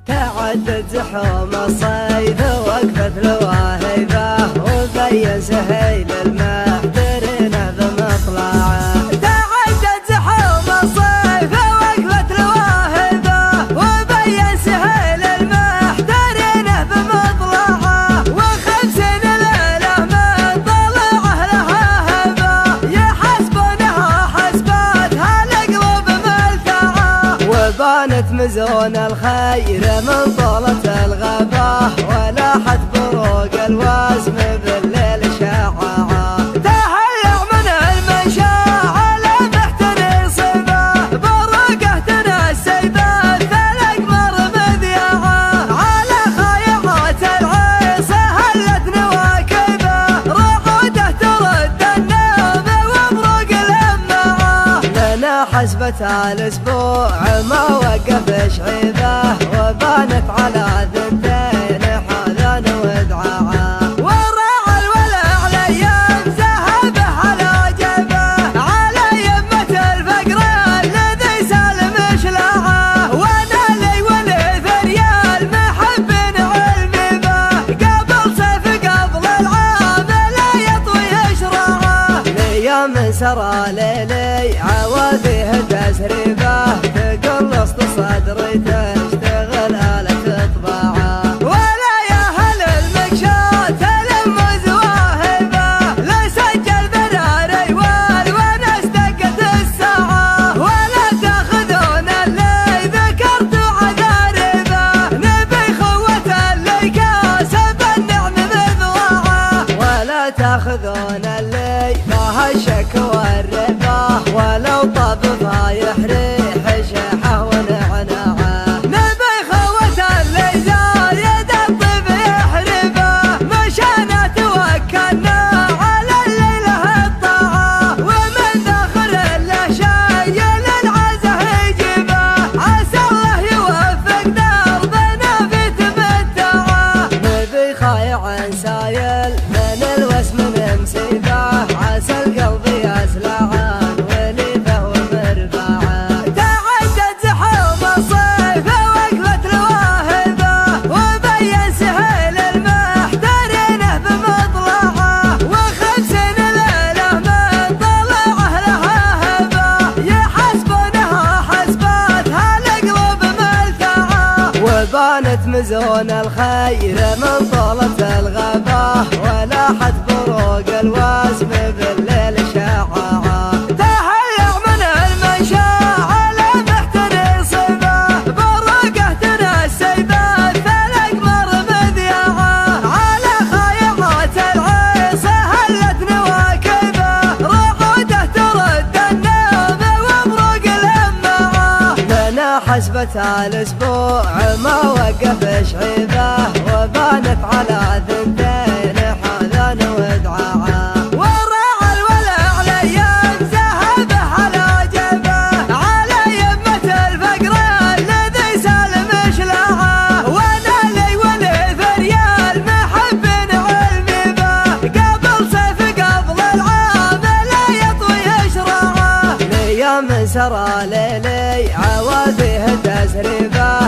تعدد زحوم الصيف وقفت الواهبة وبين سهيل المحترين بمطلعه. تعدد زحوم الصيف وقفت الواهبة وبين سهيل المحترين بمطلعه. وخمس ليلة من طلعه لها هبة يحسبونها حسباتها القلوب ملتعه. وبانت مزون الخير من طولة الغابة ولاحت بروق الوزم بالليل شعاعة. تهيأ من المنشا على محتني صبا بروقه تنسي بالثلق مر مذيعة. على خيرات العيصة هلت نواكبه رعوده ترد النوم وبروق الأمعة. لنا حسبة الأسبوع ما وقف شعيبه وبانت على ذنتين حزن ودعاعه. وراعى الولع الايام ذهبه على جبه على يمة الفقر الذي سالم شلعه. وانا لي ولي ثريال محب علمي به قبل صيف قبل العام لا يطوي شرعه. ليام سرى ليلي عواذيه تسريبه تقلص صدري تشتغل آلة طباعه. ولا يا أهل المقشات تلمز واهبه لا سجل براري والونس دقت الساعة. ولا تاخذون اللي ذكرت عذاربه نبي خوة اللي كاسب النعم مذوعه. ولا تاخذون اللي فيها الشك والربا ولو طاب فايح ريح شحه ونعناعه. نبي خوة اللي زار يد الطيب يحربه مشانا توكلنا على اللي له الطاعة. ومن داخل له شي للعزه يجيبه عسى الله يوفق دربنا في تمتعه. نبي خايع سايل من الوسم ممسيبه عسى القلب يسلعان وليفه ومربعه. تعدد زحوم الصيف وقفت الواهبه وبين سهيل المحترين بمطلعه. وخمس ليلة من طلعه لها هبه يحسبونها حسباتها القلوب ملتعه. وبانت مزون الخير من طولة الغابة ولاحت بروق الوزم بالليل شعاعة. تهيأ من المنشا على محتني صبا بروقه تنسي بالثلق مر مذيعة. على خيرات العيصة هلت نواكبه رعوده ترد النوم وبروق الأمعة. لنا حسبة الأسبوع ما وقف شعيبه وبانت على ذنتين حزن ودعاعه. وراعى الولع الايام ذهبه على جبه على يمة الفقر الذي سالم شلعه. وانا لي ولي ثريال محب علمي به قبل صيف قبل العام لا يطوي شرعه. ليام سرى ليلي عواذيه تسريبه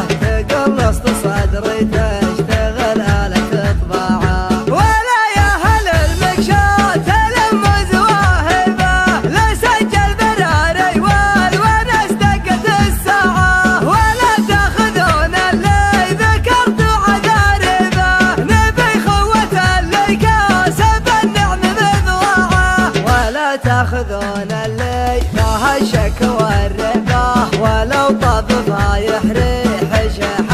تقلص صدري تشتغل آلة طباعه. ولا يا أهل المقشات تلمز واهبه لا سجل براري والونس دقت الساعة. ولا تاخذون اللي ذكرت عذاربه نبي خوة اللي كاسب النعم مذوعه. ولا تاخذون اللي فيها الشك والربا ولو طاب فايح ريح شحه